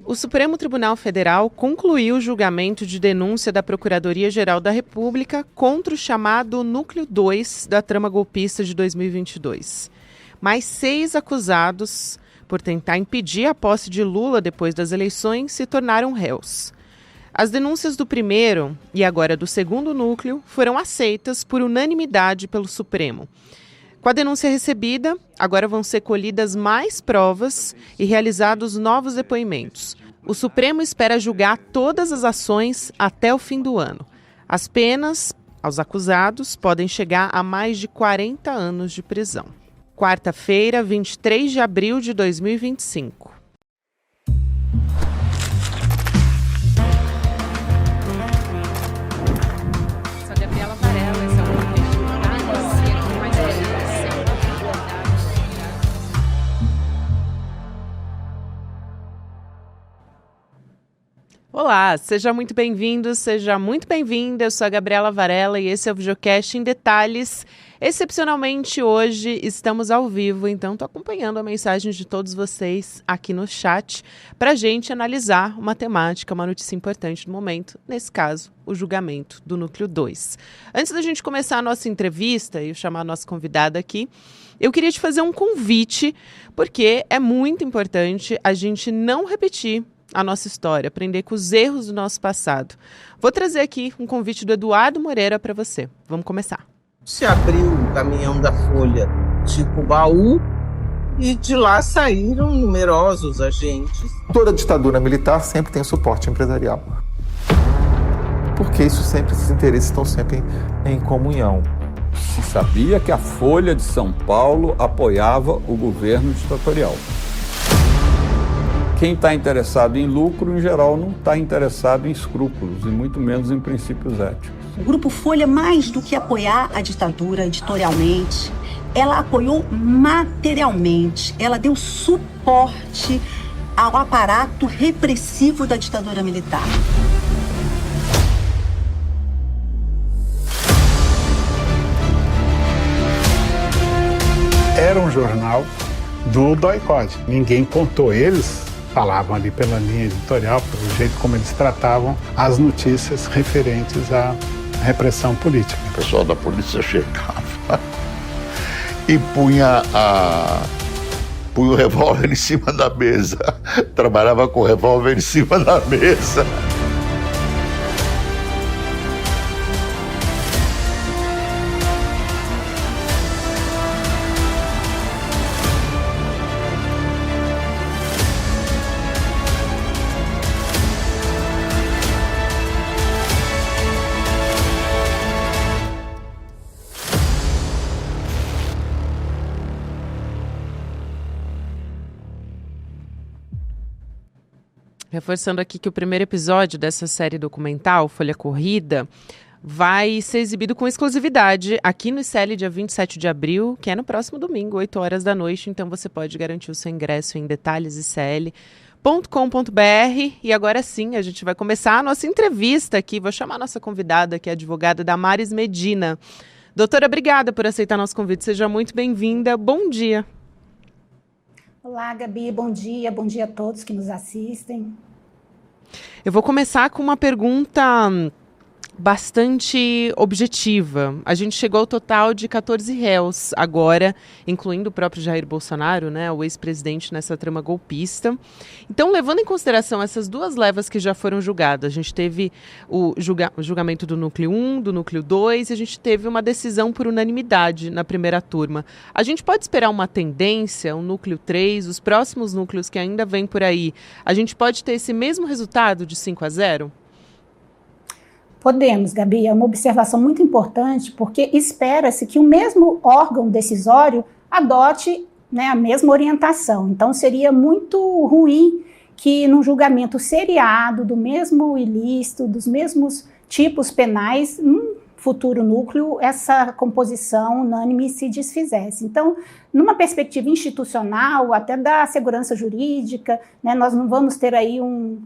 O Supremo Tribunal Federal concluiu o julgamento de denúncia da Procuradoria-Geral da República contra o chamado Núcleo 2 da trama golpista de 2022. Mais 6 acusados por tentar impedir a posse de Lula depois das eleições se tornaram réus. As denúncias do primeiro e agora do segundo núcleo foram aceitas por unanimidade pelo Supremo. Com a denúncia recebida, agora vão ser colhidas mais provas e realizados novos depoimentos. O Supremo espera julgar todas as ações até o fim do ano. As penas aos acusados podem chegar a mais de 40 anos de prisão. Quarta-feira, 23 de abril de 2025. Olá, seja muito bem-vindo, seja muito bem-vinda. Eu sou a Gabriela Varela e esse é o Videocast em Detalhes. Excepcionalmente hoje estamos ao vivo, então estou acompanhando a mensagem de todos vocês aqui no chat para a gente analisar uma temática, uma notícia importante do momento, nesse caso, o julgamento do Núcleo 2. Antes da gente começar a nossa entrevista e eu chamar a nossa convidada aqui, eu queria te fazer um convite, porque é muito importante a gente não repetir a nossa história, aprender com os erros do nosso passado. Vou trazer aqui um convite do Eduardo Moreira para você. Vamos começar. Se abriu o caminhão da Folha tipo baú e de lá saíram numerosos agentes. Toda ditadura militar sempre tem suporte empresarial. Porque esses interesses estão sempre em comunhão. Se sabia que a Folha de São Paulo apoiava o governo ditatorial. Quem está interessado em lucro, em geral, não está interessado em escrúpulos, e muito menos em princípios éticos. O Grupo Folha, mais do que apoiar a ditadura editorialmente, ela apoiou materialmente, ela deu suporte ao aparato repressivo da ditadura militar. Era um jornal do doicode. Ninguém contou eles. Falavam ali pela linha editorial, pelo jeito como eles tratavam as notícias referentes à repressão política. O pessoal da polícia chegava e punha o revólver em cima da mesa. Trabalhava com o revólver em cima da mesa. Reforçando aqui que o primeiro episódio dessa série documental, Folha Corrida, vai ser exibido com exclusividade aqui no ICL dia 27 de abril, que é no próximo domingo, 8 horas da noite. Então você pode garantir o seu ingresso em detalhesicl.com.br. E agora sim, a gente vai começar a nossa entrevista aqui. Vou chamar a nossa convidada, que é a advogada Damares Medina. Doutora, obrigada por aceitar nosso convite. Seja muito bem-vinda. Bom dia. Olá, Gabi, bom dia a todos que nos assistem. Eu vou começar com uma pergunta bastante objetiva. A gente chegou ao total de 14 réus agora, incluindo o próprio Jair Bolsonaro, né, o ex-presidente nessa trama golpista. Então, levando em consideração essas duas levas que já foram julgadas, a gente teve o julgamento do Núcleo 1, do Núcleo 2, e a gente teve uma decisão por unanimidade na primeira turma. A gente pode esperar uma tendência, um Núcleo 3, os próximos núcleos que ainda vêm por aí, a gente pode ter esse mesmo resultado de 5-0? Podemos, Gabi, é uma observação muito importante, porque espera-se que o mesmo órgão decisório adote, né, a mesma orientação. Então, seria muito ruim que num julgamento seriado, do mesmo ilícito, dos mesmos tipos penais, num futuro núcleo, essa composição unânime se desfizesse. Então, numa perspectiva institucional, até da segurança jurídica, né, nós não vamos ter aí um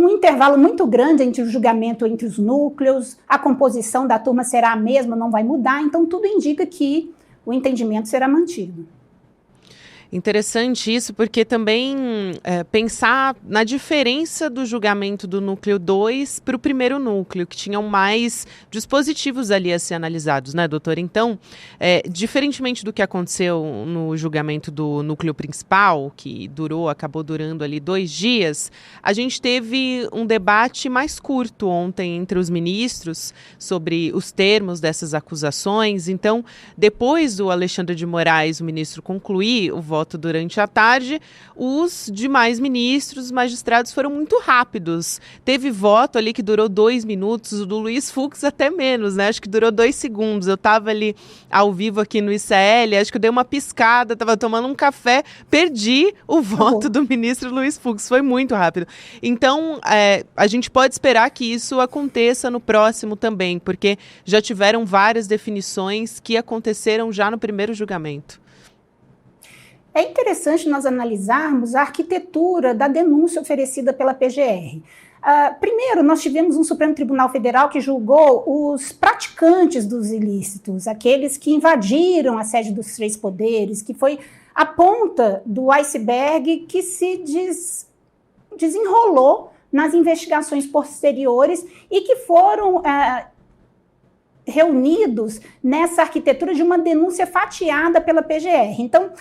intervalo muito grande entre o julgamento entre os núcleos, a composição da turma será a mesma, não vai mudar, então tudo indica que o entendimento será mantido. Interessante isso, porque também pensar na diferença do julgamento do núcleo 2 para o primeiro núcleo, que tinham mais dispositivos ali a ser analisados, né, doutora? Então, diferentemente do que aconteceu no julgamento do núcleo principal, que acabou durando ali 2 dias, a gente teve um debate mais curto ontem entre os ministros sobre os termos dessas acusações. Então, depois do Alexandre de Moraes, o ministro, concluir o voto durante a tarde, os demais ministros, magistrados foram muito rápidos. Teve voto ali que durou 2 minutos, o do Luiz Fux até menos, né? Acho que durou 2 segundos. Eu estava ali ao vivo aqui no ICL, acho que eu dei uma piscada, estava tomando um café, perdi o voto do ministro Luiz Fux. Foi muito rápido. Então, a gente pode esperar que isso aconteça no próximo também, porque já tiveram várias definições que aconteceram já no primeiro julgamento. É interessante nós analisarmos a arquitetura da denúncia oferecida pela PGR. Primeiro, nós tivemos um Supremo Tribunal Federal que julgou os praticantes dos ilícitos, aqueles que invadiram a sede dos 3 poderes, que foi a ponta do iceberg que se desenrolou nas investigações posteriores e que foram reunidos nessa arquitetura de uma denúncia fatiada pela PGR. Então,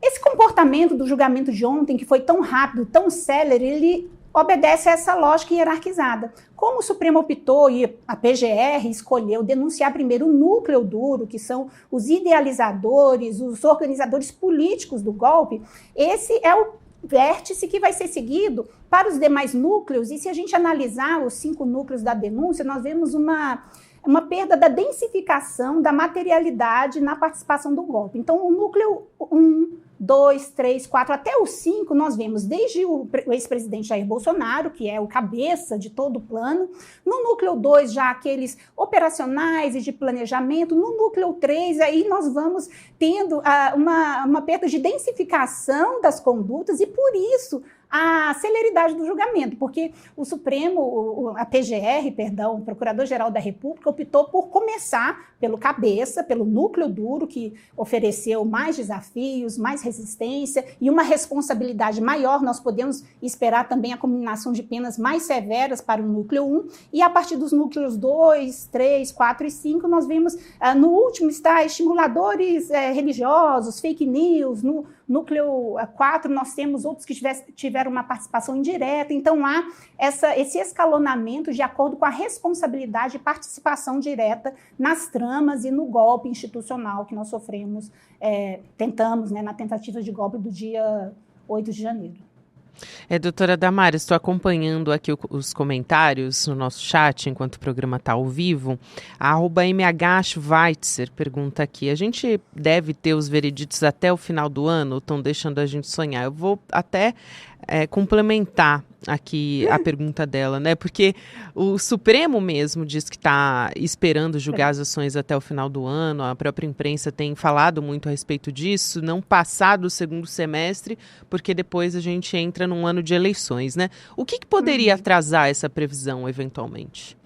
esse comportamento do julgamento de ontem, que foi tão rápido, tão célere, ele obedece a essa lógica hierarquizada. Como o Supremo optou e a PGR escolheu denunciar primeiro o núcleo duro, que são os idealizadores, os organizadores políticos do golpe, esse é o vértice que vai ser seguido para os demais núcleos. E se a gente analisar os 5 núcleos da denúncia, nós vemos uma perda da densificação, da materialidade na participação do golpe. Então, o núcleo 1, 2, 3, 4, até o 5, nós vemos desde o ex-presidente Jair Bolsonaro, que é o cabeça de todo o plano, no núcleo 2, já aqueles operacionais e de planejamento, no núcleo 3, aí nós vamos tendo uma perda de densificação das condutas e, por isso, a celeridade do julgamento, porque o Supremo, a PGR, o Procurador-Geral da República, optou por começar pelo cabeça, pelo núcleo duro, que ofereceu mais desafios, mais resistência e uma responsabilidade maior. Nós podemos esperar também a combinação de penas mais severas para o núcleo 1, e a partir dos núcleos 2, 3, 4 e 5, nós vimos, no último está estimuladores religiosos, fake news. No núcleo 4, nós temos outros que tiveram uma participação indireta. Então, há esse escalonamento de acordo com a responsabilidade e participação direta nas tramas e no golpe institucional que nós sofremos, tentamos, na tentativa de golpe do dia 8 de janeiro. Doutora Damares, estou acompanhando aqui os comentários no nosso chat enquanto o programa está ao vivo. A @MHSchweitzer pergunta aqui: a gente deve ter os vereditos até o final do ano ou estão deixando a gente sonhar? Eu vou até complementar aqui a pergunta dela, né? Porque o Supremo mesmo diz que está esperando julgar as ações até o final do ano. A própria imprensa tem falado muito a respeito disso, não passar do segundo semestre, porque depois a gente entra num ano de eleições, né? O que poderia atrasar essa previsão, eventualmente?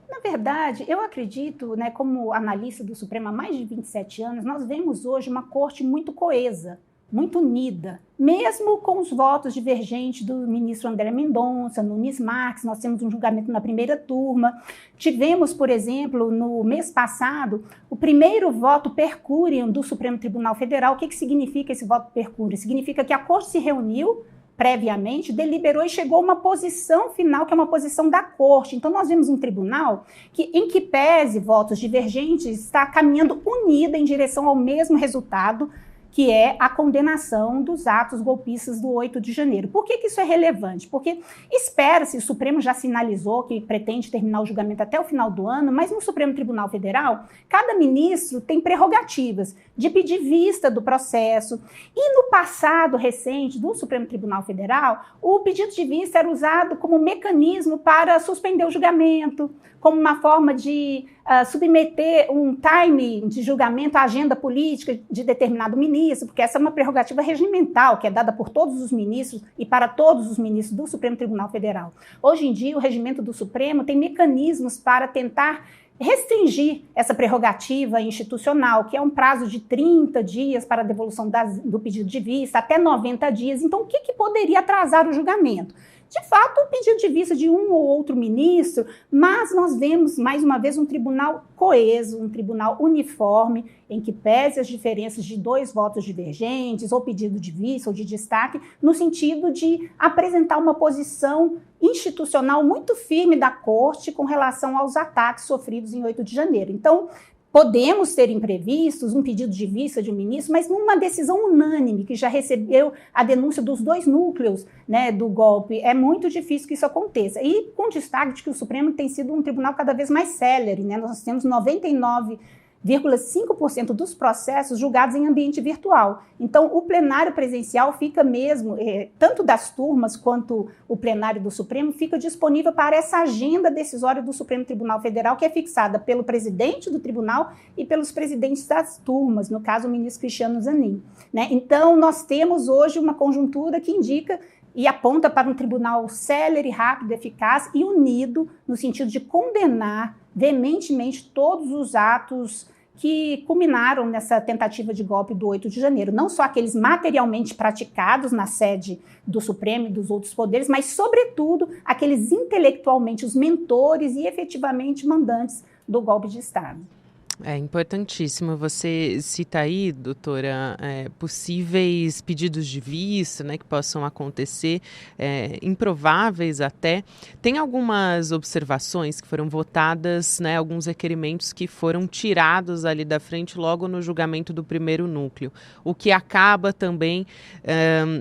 Na verdade, eu acredito, como analista do Supremo há mais de 27 anos, nós vemos hoje uma corte muito coesa, muito unida, mesmo com os votos divergentes do ministro André Mendonça, Nunes Marques. Nós temos um julgamento na primeira turma. Tivemos, por exemplo, no mês passado, o primeiro voto per curiam do Supremo Tribunal Federal. O que significa esse voto per curiam? Significa que a Corte se reuniu previamente, deliberou e chegou a uma posição final, que é uma posição da Corte. Então, nós vemos um tribunal que, em que pese votos divergentes, está caminhando unida em direção ao mesmo resultado, que é a condenação dos atos golpistas do 8 de janeiro. Por que isso é relevante? Porque espera-se, o Supremo já sinalizou que pretende terminar o julgamento até o final do ano, mas no Supremo Tribunal Federal, cada ministro tem prerrogativas de pedir vista do processo. E no passado recente do Supremo Tribunal Federal, o pedido de vista era usado como mecanismo para suspender o julgamento, como uma forma de submeter um time de julgamento à agenda política de determinado ministro, porque essa é uma prerrogativa regimental, que é dada por todos os ministros e para todos os ministros do Supremo Tribunal Federal. Hoje em dia, o regimento do Supremo tem mecanismos para tentar restringir essa prerrogativa institucional, que é um prazo de 30 dias para a devolução do pedido de vista, até 90 dias. Então, o que poderia atrasar o julgamento? De fato, o pedido de vista de um ou outro ministro, mas nós vemos, mais uma vez, um tribunal coeso, um tribunal uniforme, em que pese as diferenças de 2 votos divergentes, ou pedido de vista, ou de destaque, no sentido de apresentar uma posição institucional muito firme da Corte com relação aos ataques sofridos em 8 de janeiro. Então, podemos ter imprevistos, um pedido de vista de um ministro, mas numa decisão unânime, que já recebeu a denúncia dos 2 núcleos, né, do golpe, é muito difícil que isso aconteça. E com destaque de que o Supremo tem sido um tribunal cada vez mais célere, né? Nós temos 99,5% dos processos julgados em ambiente virtual. Então, o plenário presencial fica mesmo, tanto das turmas quanto o plenário do Supremo, fica disponível para essa agenda decisória do Supremo Tribunal Federal, que é fixada pelo presidente do tribunal e pelos presidentes das turmas, no caso, o ministro Cristiano Zanin, né? Então, nós temos hoje uma conjuntura que indica e aponta para um tribunal célere, rápido, eficaz e unido, no sentido de condenar veementemente todos os atos que culminaram nessa tentativa de golpe do 8 de janeiro. Não só aqueles materialmente praticados na sede do Supremo e dos outros poderes, mas, sobretudo, aqueles intelectualmente, os mentores e efetivamente mandantes do golpe de Estado. É importantíssimo. Você cita aí, doutora, possíveis pedidos de vista, né, que possam acontecer, improváveis até. Tem algumas observações que foram votadas, né, alguns requerimentos que foram tirados ali da frente logo no julgamento do primeiro núcleo, o que acaba também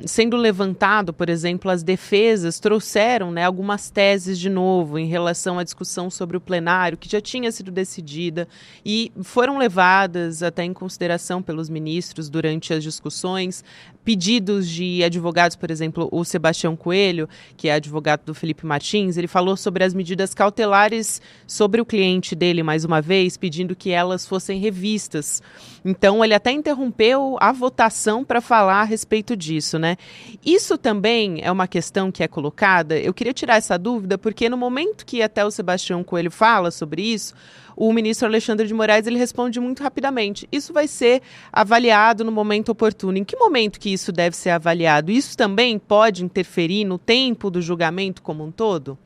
sendo levantado, por exemplo, as defesas trouxeram, né, algumas teses de novo em relação à discussão sobre o plenário, que já tinha sido decidida e foram levadas até em consideração pelos ministros durante as discussões, pedidos de advogados, por exemplo, o Sebastião Coelho, que é advogado do Felipe Martins, ele falou sobre as medidas cautelares sobre o cliente dele, mais uma vez, pedindo que elas fossem revistas. Então, ele até interrompeu a votação para falar a respeito disso, né? Isso também é uma questão que é colocada. Eu queria tirar essa dúvida, porque no momento que até o Sebastião Coelho fala sobre isso, o ministro Alexandre de Moraes ele responde muito rapidamente. Isso vai ser avaliado no momento oportuno. Em que momento que isso deve ser avaliado? Isso também pode interferir no tempo do julgamento como um todo?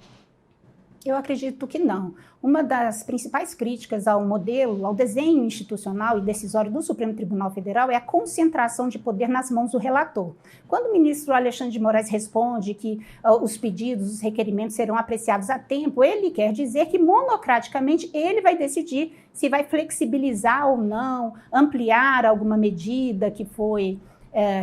Eu acredito que não. Uma das principais críticas ao modelo, ao desenho institucional e decisório do Supremo Tribunal Federal é a concentração de poder nas mãos do relator. Quando o ministro Alexandre de Moraes responde que os pedidos, os requerimentos serão apreciados a tempo, ele quer dizer que monocraticamente ele vai decidir se vai flexibilizar ou não, ampliar alguma medida que foi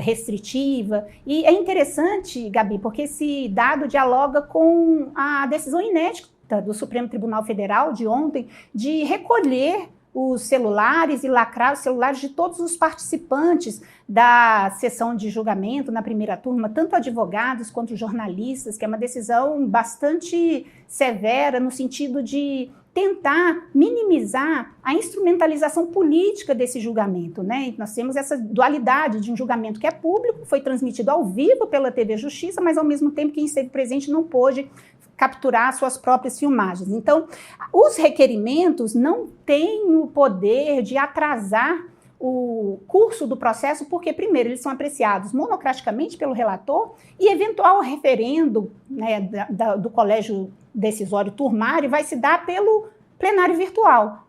restritiva. E é interessante, Gabi, porque esse dado dialoga com a decisão inédita do Supremo Tribunal Federal de ontem de recolher os celulares e lacrar os celulares de todos os participantes da sessão de julgamento na primeira turma, tanto advogados quanto jornalistas, que é uma decisão bastante severa no sentido de tentar minimizar a instrumentalização política desse julgamento, né? Nós temos essa dualidade de um julgamento que é público, foi transmitido ao vivo pela TV Justiça, mas ao mesmo tempo quem esteve presente não pôde capturar suas próprias filmagens. Então, os requerimentos não têm o poder de atrasar o curso do processo, porque, primeiro, eles são apreciados monocraticamente pelo relator e eventual referendo, né, do colégio decisório turmário vai se dar pelo plenário virtual,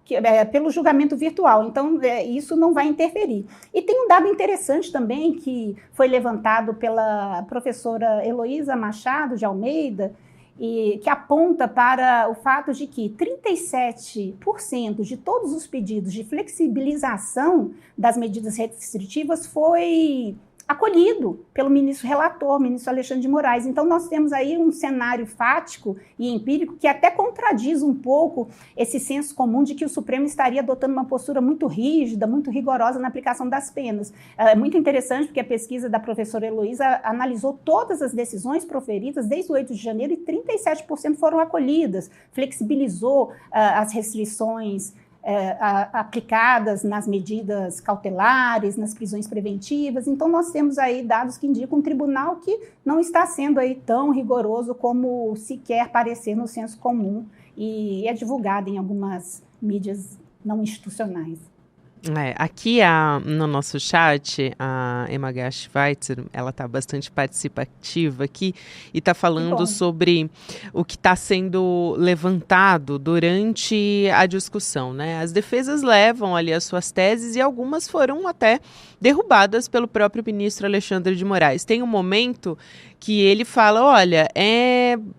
pelo julgamento virtual. Então, isso não vai interferir. E tem um dado interessante também que foi levantado pela professora Heloísa Machado de Almeida, e que aponta para o fato de que 37% de todos os pedidos de flexibilização das medidas restritivas foi acolhido pelo ministro relator, ministro Alexandre de Moraes. Então, nós temos aí um cenário fático e empírico que até contradiz um pouco esse senso comum de que o Supremo estaria adotando uma postura muito rígida, muito rigorosa na aplicação das penas. É muito interessante porque a pesquisa da professora Heloísa analisou todas as decisões proferidas desde o 8 de janeiro e 37% foram acolhidas, flexibilizou as restrições aplicadas nas medidas cautelares, nas prisões preventivas. Então, nós temos aí dados que indicam um tribunal que não está sendo aí tão rigoroso como se quer parecer no senso comum e é divulgado em algumas mídias não institucionais. Aqui no nosso chat, a Emma Schweitzer, ela está bastante participativa aqui e está falando sobre o que está sendo levantado durante a discussão, né? As defesas levam ali as suas teses e algumas foram até derrubadas pelo próprio ministro Alexandre de Moraes. Tem um momento que ele fala, olha,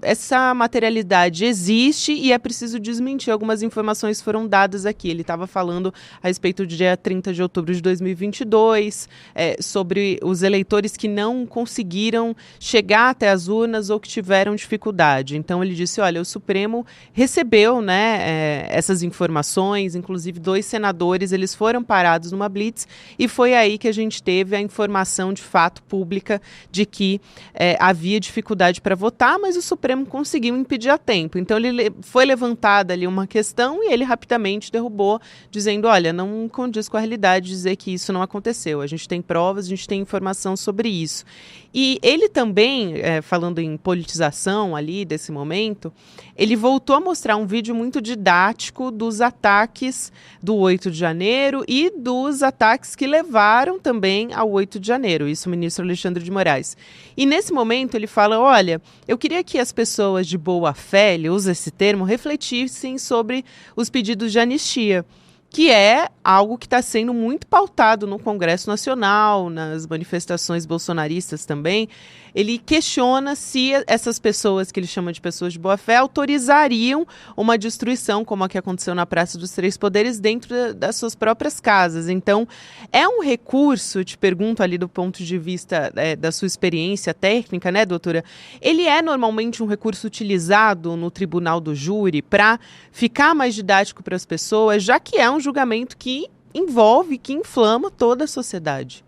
essa materialidade existe e é preciso desmentir. Algumas informações foram dadas aqui. Ele estava falando a respeito do dia 30 de outubro de 2022, sobre os eleitores que não conseguiram chegar até as urnas ou que tiveram dificuldade. Então ele disse, olha, o Supremo recebeu, né, essas informações, inclusive 2 senadores, eles foram parados numa blitz e foi aí que a gente teve a informação de fato pública de que havia dificuldade para votar, mas o Supremo conseguiu impedir a tempo. Então, foi levantada ali uma questão e ele rapidamente derrubou, dizendo, olha, não condiz com a realidade dizer que isso não aconteceu. A gente tem provas, a gente tem informação sobre isso. E ele também, falando em politização ali desse momento, ele voltou a mostrar um vídeo muito didático dos ataques do 8 de janeiro e dos ataques que levaram também ao 8 de janeiro, isso o ministro Alexandre de Moraes. E nesse momento ele fala, olha, eu queria que as pessoas de boa fé, ele usa esse termo, refletissem sobre os pedidos de anistia, que é algo que está sendo muito pautado no Congresso Nacional, nas manifestações bolsonaristas também. Ele questiona se essas pessoas, que ele chama de pessoas de boa-fé, autorizariam uma destruição, como a que aconteceu na Praça dos Três Poderes, dentro das suas próprias casas. Então, é um recurso, te pergunto ali do ponto de vista da sua experiência técnica, né, doutora? Ele é normalmente um recurso utilizado no tribunal do júri para ficar mais didático para as pessoas, já que é um julgamento que envolve, que inflama toda a sociedade.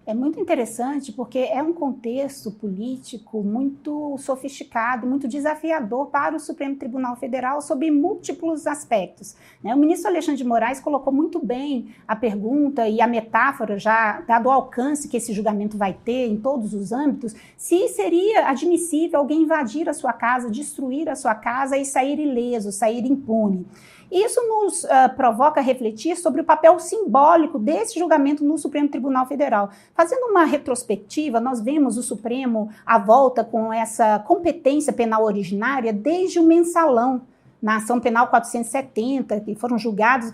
É muito interessante porque é um contexto político muito sofisticado, muito desafiador para o Supremo Tribunal Federal sob múltiplos aspectos, né? O ministro Alexandre de Moraes colocou muito bem a pergunta e a metáfora, já dado o alcance que esse julgamento vai ter em todos os âmbitos, se seria admissível alguém invadir a sua casa, destruir a sua casa e sair ileso, sair impune. Isso nos provoca a refletir sobre o papel simbólico desse julgamento no Supremo Tribunal Federal. Fazendo uma retrospectiva, nós vemos o Supremo à volta com essa competência penal originária desde o mensalão, na ação penal 470, que foram julgados,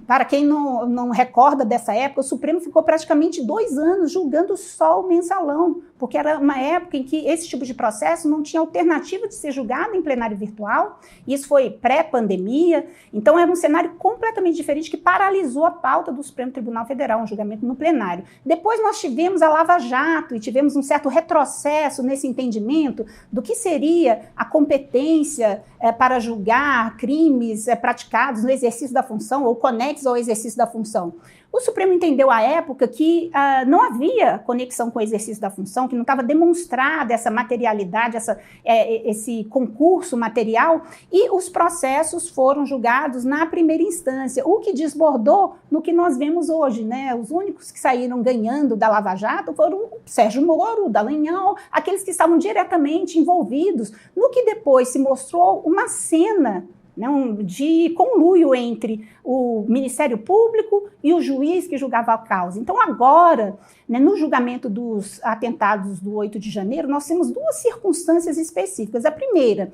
para quem não recorda dessa época, o Supremo ficou praticamente 2 anos julgando só o mensalão, porque era uma época em que esse tipo de processo não tinha alternativa de ser julgado em plenário virtual, isso foi pré-pandemia, então era um cenário completamente diferente que paralisou a pauta do Supremo Tribunal Federal, um julgamento no plenário. Depois nós tivemos a Lava Jato e tivemos um certo retrocesso nesse entendimento do que seria a competência para julgar crimes praticados no exercício da função ou conexos ao exercício da função. O Supremo entendeu à época que não havia conexão com o exercício da função, que não estava demonstrada essa materialidade, esse concurso material, e os processos foram julgados na primeira instância, o que desbordou no que nós vemos hoje, né? Os únicos que saíram ganhando da Lava Jato foram o Sérgio Moro, o Dallagnol, aqueles que estavam diretamente envolvidos no que depois se mostrou uma cena, né, de conluio entre o Ministério Público e o juiz que julgava a causa. Então, agora, né, no julgamento dos atentados do 8 de janeiro, nós temos 2 circunstâncias específicas. A primeira,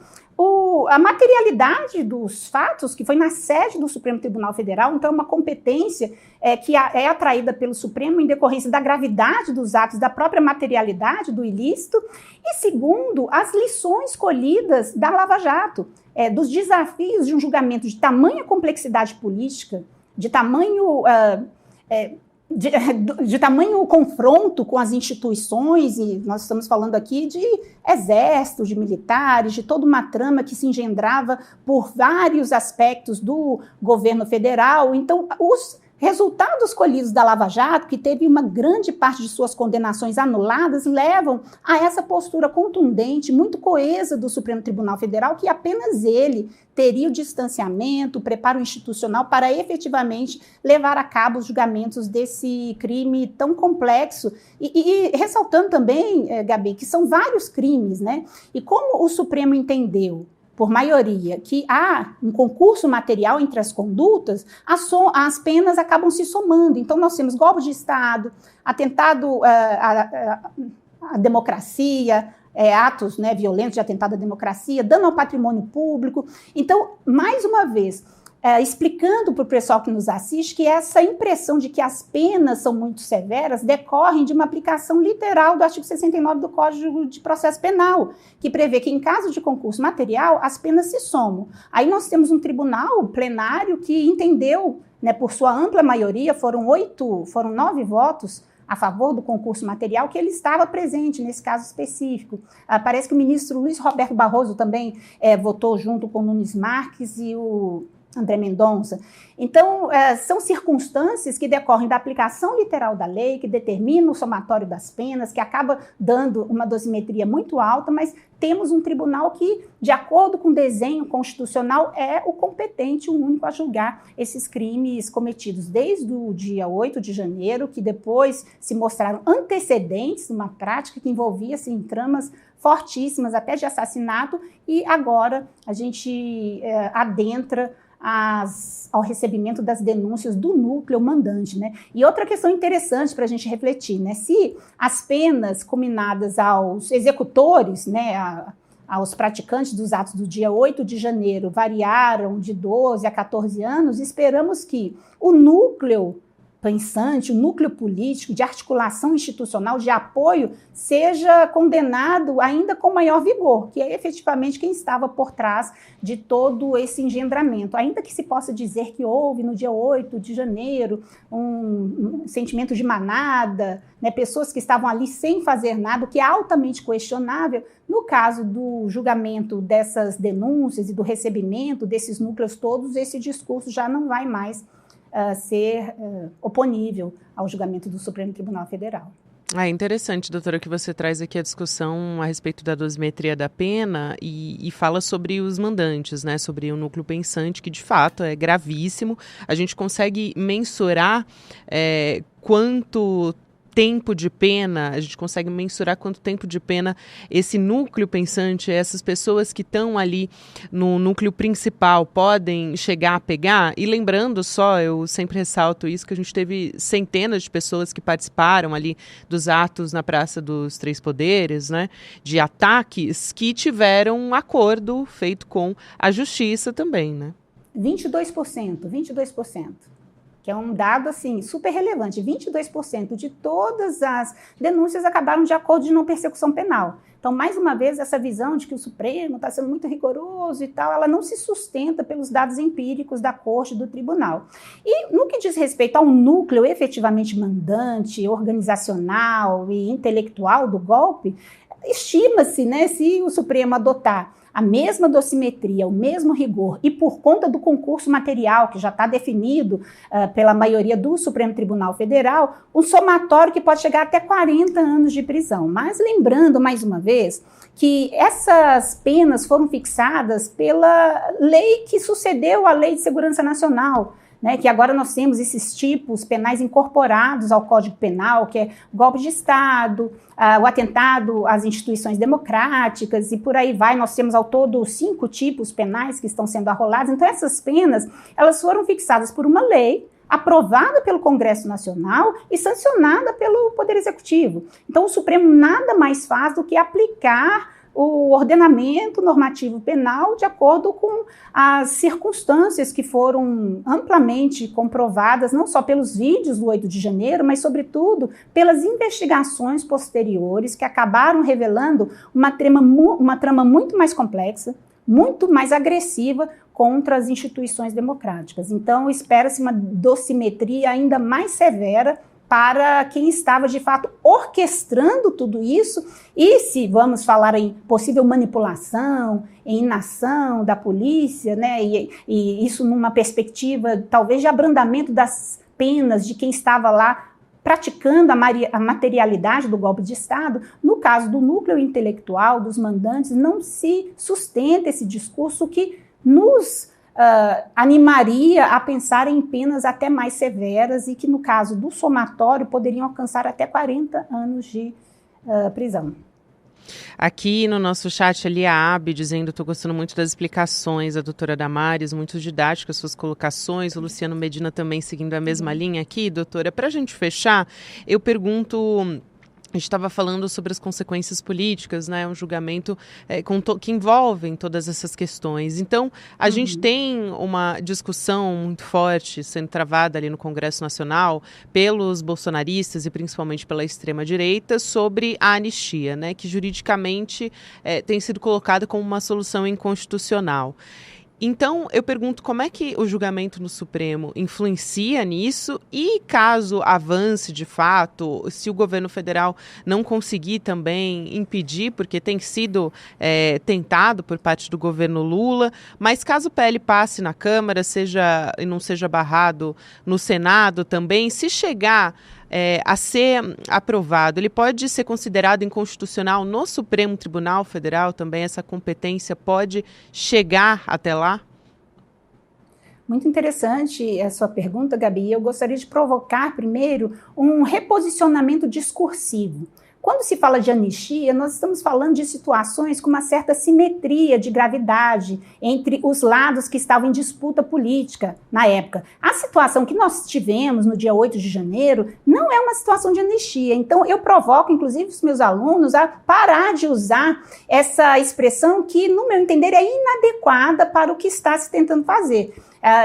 a materialidade dos fatos, que foi na sede do Supremo Tribunal Federal, então é uma competência que é atraída pelo Supremo em decorrência da gravidade dos atos, da própria materialidade do ilícito. E segundo, as lições colhidas da Lava Jato, dos desafios de um julgamento de tamanha complexidade política, de tamanho confronto com as instituições, e nós estamos falando aqui de exércitos, de militares, de toda uma trama que se engendrava por vários aspectos do governo federal. Então, os resultados colhidos da Lava Jato, que teve uma grande parte de suas condenações anuladas, levam a essa postura contundente, muito coesa do Supremo Tribunal Federal, que apenas ele teria o distanciamento, o preparo institucional para efetivamente levar a cabo os julgamentos desse crime tão complexo. E ressaltando também, Gabi, que são vários crimes, né? E como o Supremo entendeu por maioria, que há um concurso material entre as condutas, as penas acabam se somando. Então, nós temos golpe de Estado, atentado à democracia, atos, né, violentos de atentado à democracia, dano ao patrimônio público. Então, mais uma vez, explicando para o pessoal que nos assiste que essa impressão de que as penas são muito severas decorrem de uma aplicação literal do artigo 69 do Código de Processo Penal, que prevê que, em caso de concurso material, as penas se somam. Aí nós temos um tribunal plenário que entendeu, né, por sua ampla maioria, foram 9 votos a favor do concurso material, que ele estava presente nesse caso específico. Parece que o ministro Luiz Roberto Barroso também votou junto com o Nunes Marques e o André Mendonça. Então, são circunstâncias que decorrem da aplicação literal da lei, que determina o somatório das penas, que acaba dando uma dosimetria muito alta, mas temos um tribunal que, de acordo com o desenho constitucional, é o competente, o único a julgar esses crimes cometidos desde o dia 8 de janeiro, que depois se mostraram antecedentes, uma prática que envolvia assim, tramas fortíssimas, até de assassinato, e agora a gente adentra ao recebimento das denúncias do núcleo mandante, né? E outra questão interessante para a gente refletir, né? Se as penas cominadas aos executores, né, aos praticantes dos atos do dia 8 de janeiro variaram de 12 a 14 anos, esperamos que o núcleo pensante, o núcleo político de articulação institucional, de apoio, seja condenado ainda com maior vigor, que é efetivamente quem estava por trás de todo esse engendramento. Ainda que se possa dizer que houve no dia 8 de janeiro um sentimento de manada, né, pessoas que estavam ali sem fazer nada, o que é altamente questionável, no caso do julgamento dessas denúncias e do recebimento desses núcleos todos, esse discurso já não vai mais ser oponível ao julgamento do Supremo Tribunal Federal. É interessante, doutora, que você traz aqui a discussão a respeito da dosimetria da pena e fala sobre os mandantes, né, sobre o núcleo pensante, que de fato é gravíssimo. A gente consegue mensurar quanto tempo de pena, a gente consegue mensurar quanto tempo de pena esse núcleo pensante, essas pessoas que estão ali no núcleo principal podem chegar a pegar. E lembrando só, eu sempre ressalto isso, que a gente teve centenas de pessoas que participaram ali dos atos na Praça dos Três Poderes, né, de ataques que tiveram um acordo feito com a justiça também, né? 22%. Que é um dado, assim, super relevante. 22% de todas as denúncias acabaram de acordo de não persecução penal. Então, mais uma vez, essa visão de que o Supremo está sendo muito rigoroso e tal, ela não se sustenta pelos dados empíricos da Corte e do Tribunal. E no que diz respeito ao núcleo efetivamente mandante, organizacional e intelectual do golpe, estima-se, né, se o Supremo adotar a mesma dosimetria, o mesmo rigor, e por conta do concurso material, que já está definido pela maioria do Supremo Tribunal Federal, um somatório que pode chegar até 40 anos de prisão. Mas lembrando, mais uma vez, que essas penas foram fixadas pela lei que sucedeu à Lei de Segurança Nacional, né, que agora nós temos esses tipos penais incorporados ao Código Penal, que é golpe de Estado, o atentado às instituições democráticas e por aí vai. Nós temos ao todo 5 tipos penais que estão sendo arrolados. Então essas penas, elas foram fixadas por uma lei aprovada pelo Congresso Nacional e sancionada pelo Poder Executivo. Então o Supremo nada mais faz do que aplicar o ordenamento normativo penal de acordo com as circunstâncias que foram amplamente comprovadas, não só pelos vídeos do 8 de janeiro, mas, sobretudo, pelas investigações posteriores que acabaram revelando uma trama muito mais complexa, muito mais agressiva contra as instituições democráticas. Então, espera-se uma dosimetria ainda mais severa para quem estava, de fato, orquestrando tudo isso, e se vamos falar em possível manipulação, em inação da polícia, né, e isso numa perspectiva, talvez, de abrandamento das penas de quem estava lá praticando a materialidade do golpe de Estado, no caso do núcleo intelectual, dos mandantes, não se sustenta esse discurso que nos animaria a pensar em penas até mais severas e que, no caso do somatório, poderiam alcançar até 40 anos de prisão. Aqui no nosso chat ali a Abi dizendo, estou gostando muito das explicações, a doutora Damares, muito didáticas suas colocações, o Luciano Medina também seguindo a mesma linha aqui. Doutora, para a gente fechar, eu pergunto... A gente estava falando sobre as consequências políticas, né? Um julgamento que envolve todas essas questões. Então, a gente tem uma discussão muito forte sendo travada ali no Congresso Nacional pelos bolsonaristas e principalmente pela extrema-direita sobre a anistia, né? Que juridicamente tem sido colocada como uma solução inconstitucional. Então, eu pergunto como é que o julgamento no Supremo influencia nisso e, caso avance de fato, se o governo federal não conseguir também impedir, porque tem sido tentado por parte do governo Lula, mas caso o PL passe na Câmara e não seja barrado no Senado também, se chegar a ser aprovado, ele pode ser considerado inconstitucional no Supremo Tribunal Federal também? Essa competência pode chegar até lá? Muito interessante a sua pergunta, Gabi. Eu gostaria de provocar primeiro um reposicionamento discursivo. Quando se fala de anistia, nós estamos falando de situações com uma certa simetria de gravidade entre os lados que estavam em disputa política na época. A situação que nós tivemos no dia 8 de janeiro não é uma situação de anistia. Então, eu provoco, inclusive, os meus alunos a parar de usar essa expressão que, no meu entender, é inadequada para o que está se tentando fazer.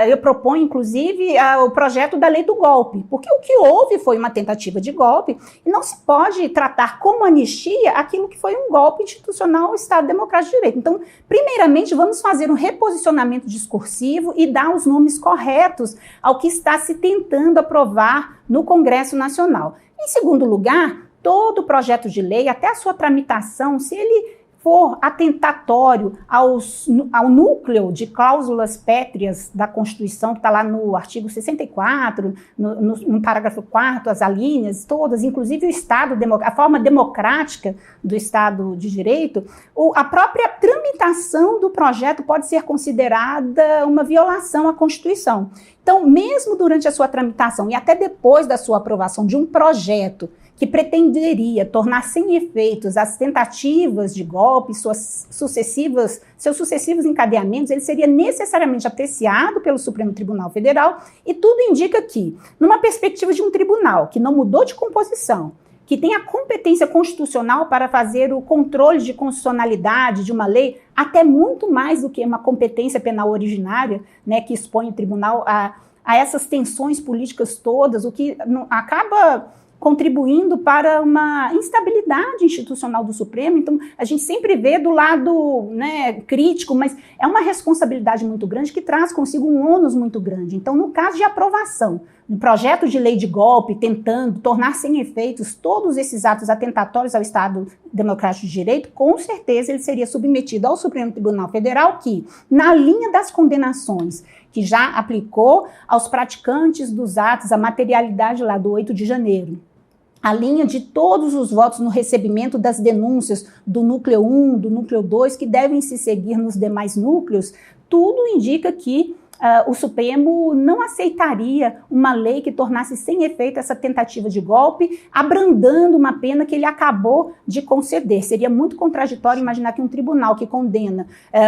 Eu proponho, inclusive, o projeto da lei do golpe, porque o que houve foi uma tentativa de golpe e não se pode tratar como anistia aquilo que foi um golpe institucional ao Estado Democrático de Direito. Então, primeiramente, vamos fazer um reposicionamento discursivo e dar os nomes corretos ao que está se tentando aprovar no Congresso Nacional. Em segundo lugar, todo projeto de lei, até a sua tramitação, se ele for atentatório ao núcleo de cláusulas pétreas da Constituição, que está lá no artigo 64, no parágrafo 4º, as alíneas todas, inclusive o Estado, a forma democrática do Estado de Direito, a própria tramitação do projeto pode ser considerada uma violação à Constituição. Então, mesmo durante a sua tramitação e até depois da sua aprovação de um projeto que pretenderia tornar sem efeitos as tentativas de golpe, seus sucessivos encadeamentos, ele seria necessariamente apreciado pelo Supremo Tribunal Federal, e tudo indica que, numa perspectiva de um tribunal que não mudou de composição, que tem a competência constitucional para fazer o controle de constitucionalidade de uma lei, até muito mais do que uma competência penal originária, né, que expõe o tribunal a essas tensões políticas todas, o que acaba contribuindo para uma instabilidade institucional do Supremo. Então, a gente sempre vê do lado, né, crítico, mas é uma responsabilidade muito grande que traz consigo um ônus muito grande. Então, no caso de aprovação do projeto de lei de golpe, tentando tornar sem efeitos todos esses atos atentatórios ao Estado Democrático de Direito, com certeza ele seria submetido ao Supremo Tribunal Federal, que, na linha das condenações que já aplicou aos praticantes dos atos, a materialidade lá do 8 de janeiro, a linha de todos os votos no recebimento das denúncias do núcleo 1, do núcleo 2, que devem se seguir nos demais núcleos, tudo indica que o Supremo não aceitaria uma lei que tornasse sem efeito essa tentativa de golpe, abrandando uma pena que ele acabou de conceder. Seria muito contraditório imaginar que um tribunal que condena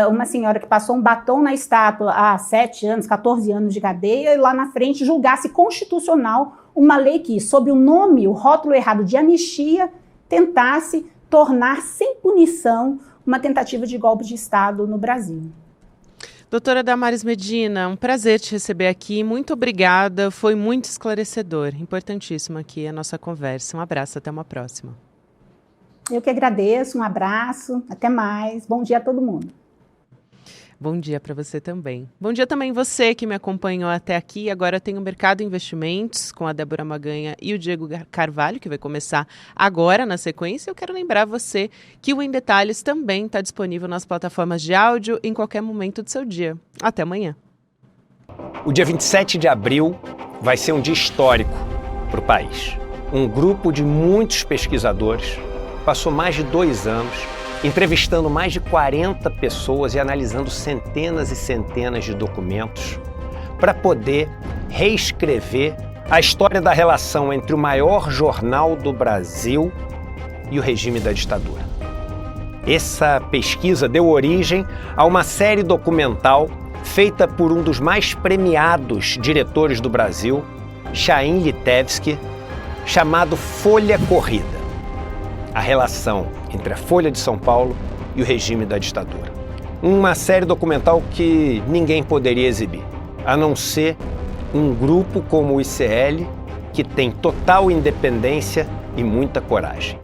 uma senhora que passou um batom na estátua há 7 anos, 14 anos de cadeia, e lá na frente julgasse constitucional uma lei que, sob o nome, o rótulo errado de anistia, tentasse tornar sem punição uma tentativa de golpe de Estado no Brasil. Doutora Damares Medina, um prazer te receber aqui, muito obrigada, foi muito esclarecedor, importantíssima aqui a nossa conversa. Um abraço, até uma próxima. Eu que agradeço, um abraço, até mais, bom dia a todo mundo. Bom dia para você também. Bom dia também você que me acompanhou até aqui. Agora tem o Mercado Investimentos com a Débora Maganha e o Diego Carvalho, que vai começar agora na sequência. Eu quero lembrar você que o Em Detalhes também está disponível nas plataformas de áudio em qualquer momento do seu dia. Até amanhã. O dia 27 de abril vai ser um dia histórico para o país. Um grupo de muitos pesquisadores passou mais de 2 anos entrevistando mais de 40 pessoas e analisando centenas e centenas de documentos para poder reescrever a história da relação entre o maior jornal do Brasil e o regime da ditadura. Essa pesquisa deu origem a uma série documental feita por um dos mais premiados diretores do Brasil, Chaim Litevski, chamado Folha Corrida. A relação entre a Folha de São Paulo e o regime da ditadura. Uma série documental que ninguém poderia exibir, a não ser um grupo como o ICL, que tem total independência e muita coragem.